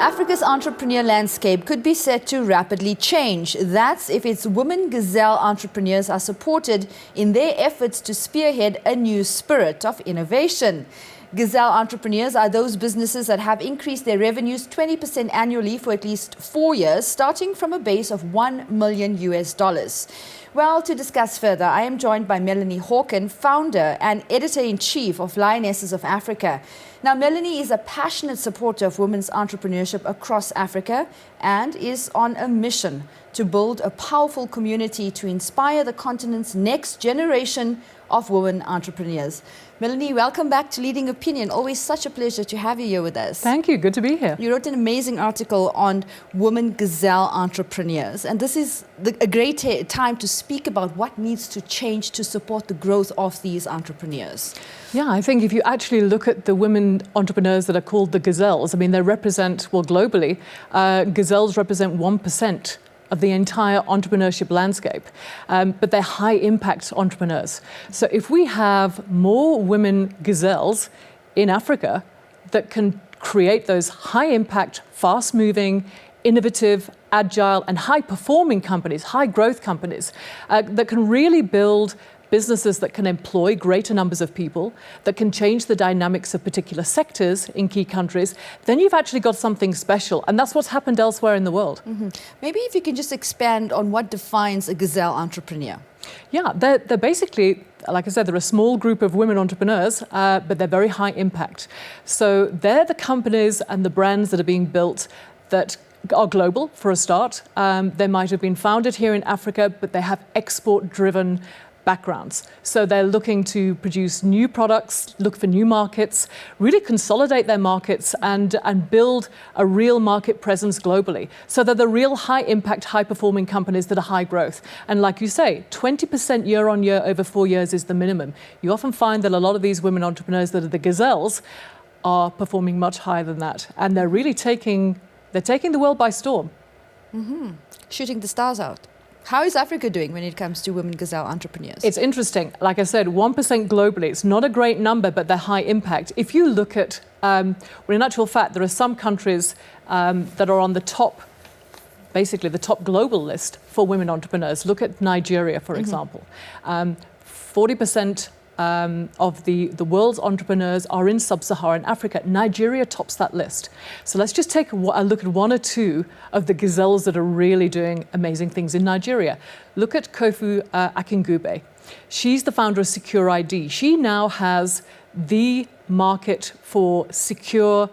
Africa's entrepreneur landscape could be set to rapidly change. That's if its women gazelle entrepreneurs are supported in their efforts to spearhead a new spirit of innovation. Gazelle entrepreneurs are those businesses that have increased their revenues 20% annually for at least 4 years, starting from a base of $1 million. Well, to discuss further, I am joined by Melanie Hawken, founder and editor-in-chief of Lionesses of Africa. Now, Melanie is a passionate supporter of women's entrepreneurship across Africa and is on a mission to build a powerful community to inspire the continent's next generation of women entrepreneurs. Melanie, welcome back to Leading Opinion. Always such a pleasure to have you here with us. Thank you. Good to be here. You wrote an amazing article on women gazelle entrepreneurs, and this is a great time to speak about what needs to change to support the growth of these entrepreneurs. Yeah, I think if you actually look at the women entrepreneurs that are called the Gazelles, I mean, they represent, well, globally, Gazelles represent 1% of the entire entrepreneurship landscape, but they're high-impact entrepreneurs. So if we have more women gazelles in Africa that can create those high-impact, fast-moving, innovative, agile, and high-performing companies, high-growth companies, that can really build businesses that can employ greater numbers of people, that can change the dynamics of particular sectors in key countries, then you've actually got something special. And that's what's happened elsewhere in the world. Mm-hmm. Maybe if you can just expand on what defines a gazelle entrepreneur. Yeah, they're basically, like I said, they're a small group of women entrepreneurs, but they're very high impact. So they're the companies and the brands that are being built that are global, for a start. They might have been founded here in Africa, but they have export-driven backgrounds. So they're looking to produce new products, look for new markets, really consolidate their markets and build a real market presence globally. So they're the real high impact, high performing companies that are high growth. And like you say, 20% year on year over 4 years is the minimum. You often find that a lot of these women entrepreneurs that are the gazelles are performing much higher than that. And they're really taking the world by storm. Mm-hmm. Shooting the stars out. How is Africa doing when it comes to women gazelle entrepreneurs? It's interesting. Like I said, 1% globally. It's not a great number, but they're high impact. If you look at, well, in actual fact, there are some countries that are on the top, basically the top global list for women entrepreneurs. Look at Nigeria, for example. 40% of the world's entrepreneurs are in sub-Saharan Africa. Nigeria tops that list. So let's just take a look at one or two of the gazelles that are really doing amazing things in Nigeria. Look at Kofu Akingube. She's the founder of Secure ID. She now has the market for secure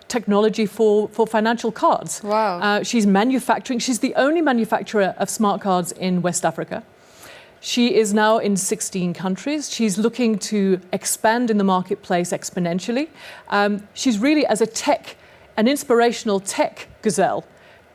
technology for financial cards. Wow. She's manufacturing. She's the only manufacturer of smart cards in West Africa. She is now in 16 countries. She's looking to expand in the marketplace exponentially. She's really, as an inspirational tech gazelle,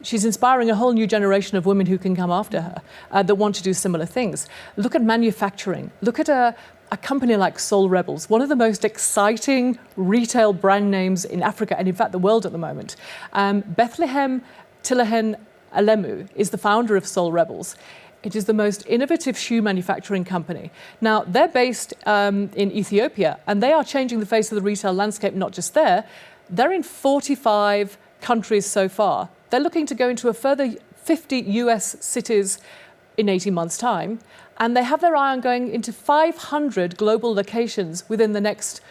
she's inspiring a whole new generation of women who can come after her, that want to do similar things. Look at manufacturing. Look at a company like Soul Rebels, one of the most exciting retail brand names in Africa and in fact the world at the moment. Bethlehem Tilehen Alemu is the founder of Soul Rebels. It is the most innovative shoe manufacturing company. Now, they're based in Ethiopia, and they are changing the face of the retail landscape, not just there. They're in 45 countries so far. They're looking to go into a further 50 US cities in 18 months' time, and they have their eye on going into 500 global locations within the next,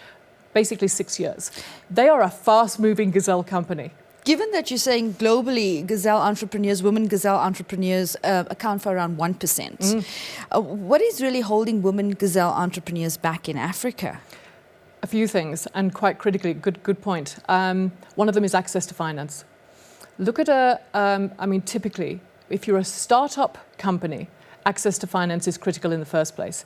basically 6 years. They are a fast-moving gazelle company. Given that you're saying globally, gazelle entrepreneurs, women gazelle entrepreneurs account for around 1%, what is really holding women gazelle entrepreneurs back in Africa? A few things, and quite critically, good point. One of them is access to finance. Look at typically, if you're a startup company, access to finance is critical in the first place.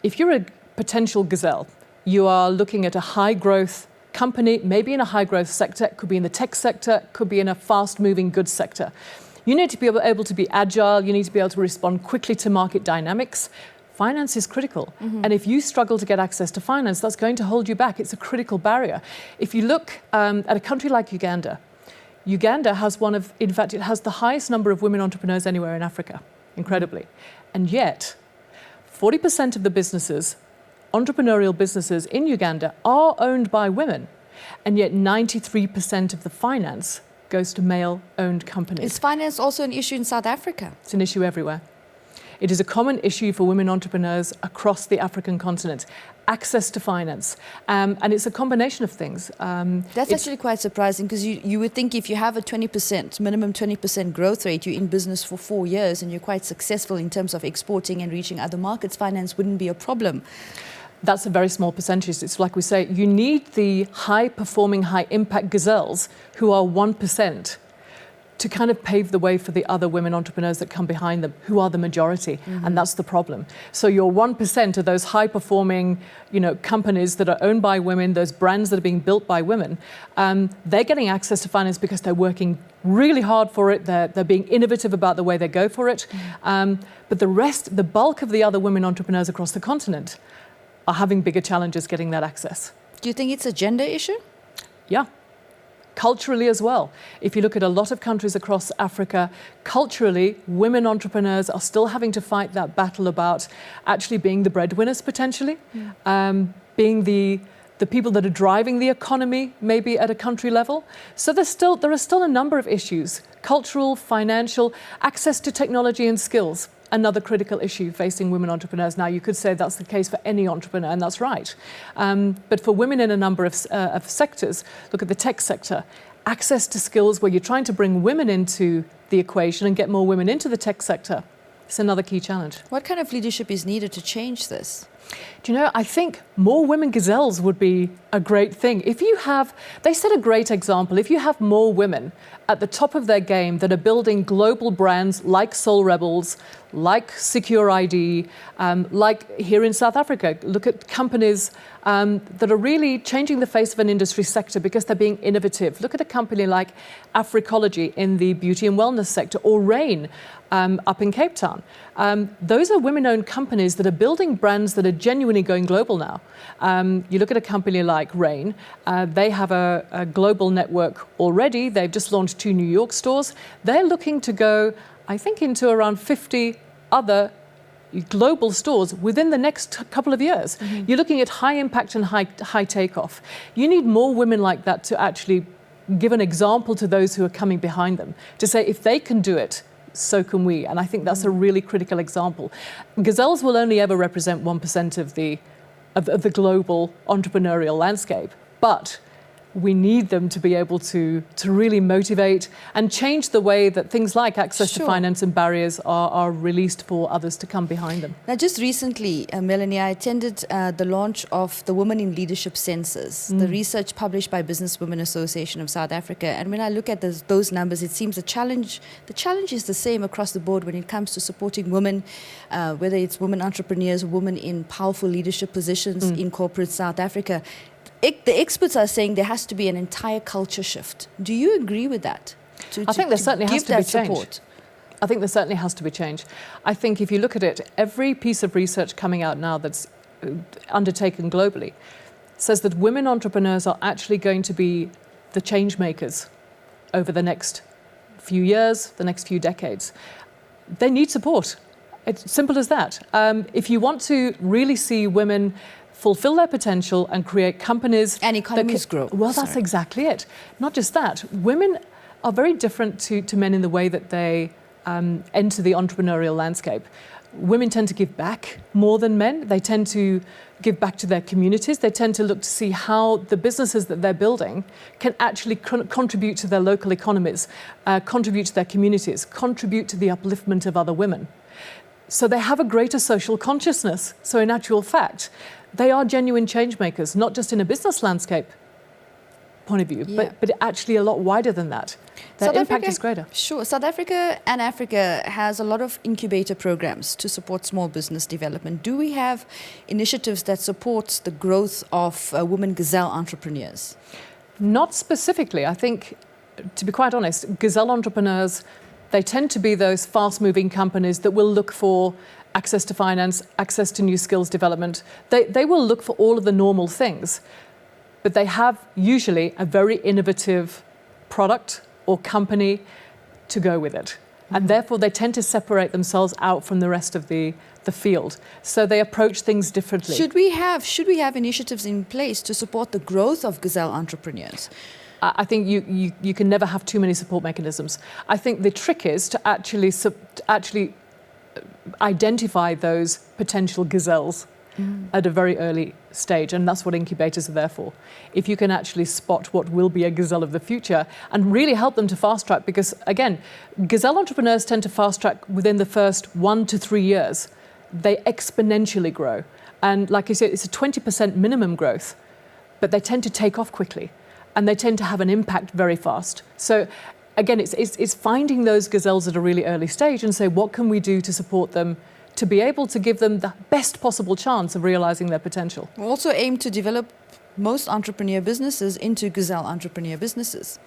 If you're a potential gazelle, you are looking at a high growth company, maybe in a high growth sector, could be in the tech sector, could be in a fast moving goods sector. You need to be able to be agile, you need to be able to respond quickly to market dynamics. Finance is critical. And if you struggle to get access to finance, that's going to hold you back. It's a critical barrier. If you look at a country like Uganda, Uganda has it has the highest number of women entrepreneurs anywhere in Africa, incredibly. And yet, 40% of the businesses entrepreneurial businesses in Uganda are owned by women. and yet 93% of the finance goes to male-owned companies. Is finance also an issue in South Africa? It's an issue everywhere. It is a common issue for women entrepreneurs across the African continent. Access to finance. And it's a combination of things. That's actually quite surprising, because you would think if you have a 20%, minimum 20% growth rate, you're in business for 4 years and you're quite successful in terms of exporting and reaching other markets, finance wouldn't be a problem. That's a very small percentage. It's like we say, you need the high-performing, high-impact gazelles who are 1% to kind of pave the way for the other women entrepreneurs that come behind them, who are the majority, and that's the problem. So your 1% of those high-performing, companies that are owned by women, those brands that are being built by women, they're getting access to finance because they're working really hard for it. They're being innovative about the way they go for it. But the bulk of the other women entrepreneurs across the continent are having bigger challenges getting that access. Do you think it's a gender issue? Yeah. Culturally as well. If you look at a lot of countries across Africa, culturally, women entrepreneurs are still having to fight that battle about actually being the breadwinners potentially, being the people that are driving the economy maybe at a country level. So there are still a number of issues: cultural, financial, access to technology and skills. Another critical issue facing women entrepreneurs. Now, you could say that's the case for any entrepreneur, and that's right. But for women in a number of sectors, look at the tech sector, access to skills where you're trying to bring women into the equation and get more women into the tech sector. It's another key challenge. What kind of leadership is needed to change this? Do you know, I think more women gazelles would be a great thing. They set a great example. If you have more women at the top of their game that are building global brands like Soul Rebels, like Secure ID, like here in South Africa, look at companies that are really changing the face of an industry sector because they're being innovative. Look at a company like Africology in the beauty and wellness sector, or Rain up in Cape Town. Those are women-owned companies that are building brands that are genuinely going global now. You look at a company like Rain, they have a global network already. They've just launched 2 New York stores. They're looking to go, I think, into around 50 other global stores within the next couple of years. You're looking at high impact and high takeoff. You need more women like that to actually give an example to those who are coming behind them, to say if they can do it, so can we. And I think that's a really critical example. Gazelles will only ever represent 1% of the global entrepreneurial landscape, but we need them to be able to really motivate and change the way that things like access to finance and barriers are released for others to come behind them. Now, just recently, Melanie, I attended the launch of the Women in Leadership Census, the research published by Businesswomen Association of South Africa. And when I look at those numbers, it seems the challenge is the same across the board when it comes to supporting women, whether it's women entrepreneurs, women in powerful leadership positions in corporate South Africa. The experts are saying there has to be an entire culture shift. Do you agree with that? I think there certainly has to be change. I think there certainly has to be change. I think if you look at it, every piece of research coming out now that's undertaken globally says that women entrepreneurs are actually going to be the change makers over the next few years, the next few decades. They need support. It's simple as that. If you want to really see women fulfill their potential and create companies and economies grow. Well, that's exactly it. Not just that. Women are very different to men in the way that they enter the entrepreneurial landscape. Women tend to give back more than men. They tend to give back to their communities. They tend to look to see how the businesses that they're building can actually contribute to their local economies, contribute to their communities, contribute to the upliftment of other women. So they have a greater social consciousness. So in actual fact, they are genuine change makers, not just in a business landscape point of view, but actually a lot wider than that. Their impact is greater. Sure. South Africa and Africa has a lot of incubator programs to support small business development. Do we have initiatives that support the growth of women gazelle entrepreneurs? Not specifically. I think, to be quite honest, gazelle entrepreneurs, they tend to be those fast-moving companies that will look for access to finance, access to new skills development. They will look for all of the normal things, but they have usually a very innovative product or company to go with it. And therefore, they tend to separate themselves out from the rest of the field. So they approach things differently. Should we have initiatives in place to support the growth of gazelle entrepreneurs? I think you can never have too many support mechanisms. I think the trick is to actually identify those potential gazelles at a very early stage, and that's what incubators are there for. If you can actually spot what will be a gazelle of the future and really help them to fast track, because again, gazelle entrepreneurs tend to fast track within the first 1 to 3 years. They exponentially grow. And like I said, it's a 20% minimum growth, but they tend to take off quickly and they tend to have an impact very fast. So again, it's finding those gazelles at a really early stage and say, what can we do to support them to be able to give them the best possible chance of realizing their potential? We also aim to develop most entrepreneur businesses into gazelle entrepreneur businesses.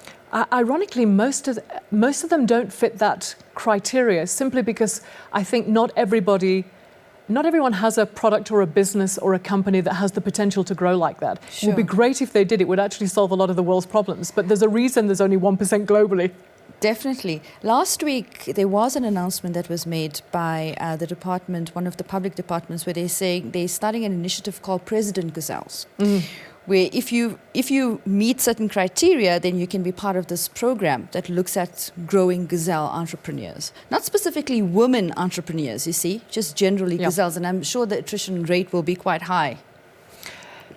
Ironically, most of them don't fit that criteria, simply because I think not everyone has a product or a business or a company that has the potential to grow like that. Sure. It would be great if they did. It would actually solve a lot of the world's problems. But there's a reason there's only 1% globally. Definitely. Last week, there was an announcement that was made by the department, one of the public departments, where they're saying they're starting an initiative called President Gazelles, where if you meet certain criteria, then you can be part of this program that looks at growing gazelle entrepreneurs. Not specifically women entrepreneurs, you see, just generally gazelles. And I'm sure the attrition rate will be quite high.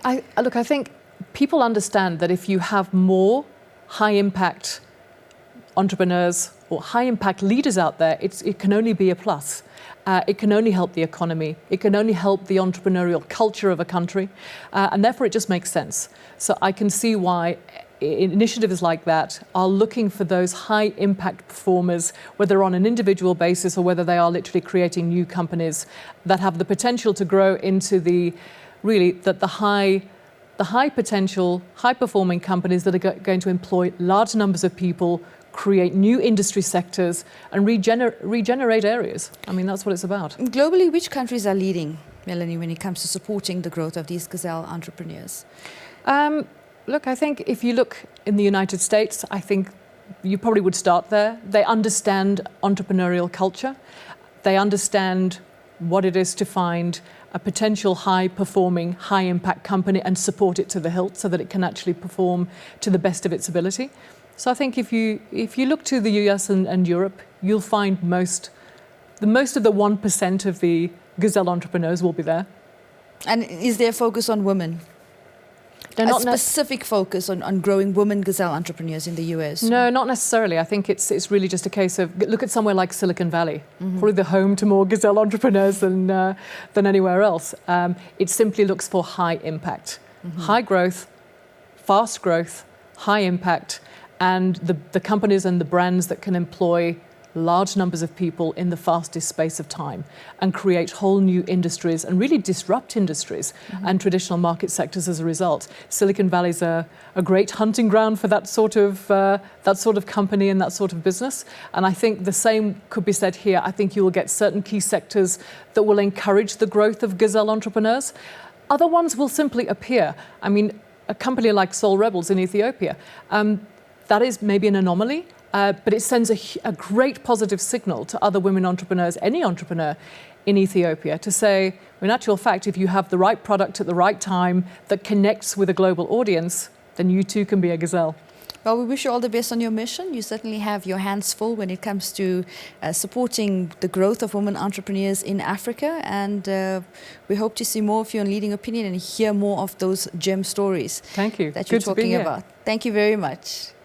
I think people understand that if you have more high-impact entrepreneurs or high-impact leaders out there, it can only be a plus. It can only help the economy. It can only help the entrepreneurial culture of a country. And therefore, it just makes sense. So I can see why initiatives like that are looking for those high-impact performers, whether on an individual basis or whether they are literally creating new companies that have the potential to grow into the high potential, high-performing companies that are going to employ large numbers of people, create new industry sectors and regenerate areas. I mean, that's what it's about. Globally, which countries are leading, Melanie, when it comes to supporting the growth of these gazelle entrepreneurs? Look, I think if you look in the United States, I think you probably would start there. They understand entrepreneurial culture. They understand what it is to find a potential high-performing, high-impact company and support it to the hilt so that it can actually perform to the best of its ability. So I think if you look to the US and Europe, you'll find most of the 1% of the gazelle entrepreneurs will be there. And is there a focus on women? A specific focus on growing women gazelle entrepreneurs in the US? No, not necessarily. I think it's really just a case of, look at somewhere like Silicon Valley, probably the home to more gazelle entrepreneurs than anywhere else. It simply looks for high impact, high growth, fast growth, high impact, and the companies and the brands that can employ large numbers of people in the fastest space of time and create whole new industries and really disrupt industries and traditional market sectors as a result. Silicon Valley's a great hunting ground for that sort of company and that sort of business. And I think the same could be said here. I think you will get certain key sectors that will encourage the growth of gazelle entrepreneurs. Other ones will simply appear. I mean, a company like Soul Rebels in Ethiopia, that is maybe an anomaly, but it sends a great positive signal to other women entrepreneurs, any entrepreneur in Ethiopia, to say, in actual fact, if you have the right product at the right time that connects with a global audience, then you too can be a gazelle. Well, we wish you all the best on your mission. You certainly have your hands full when it comes to supporting the growth of women entrepreneurs in Africa. And we hope to see more of you on Leading Opinion and hear more of those gem stories. Thank you. That you're talking about. Thank you very much.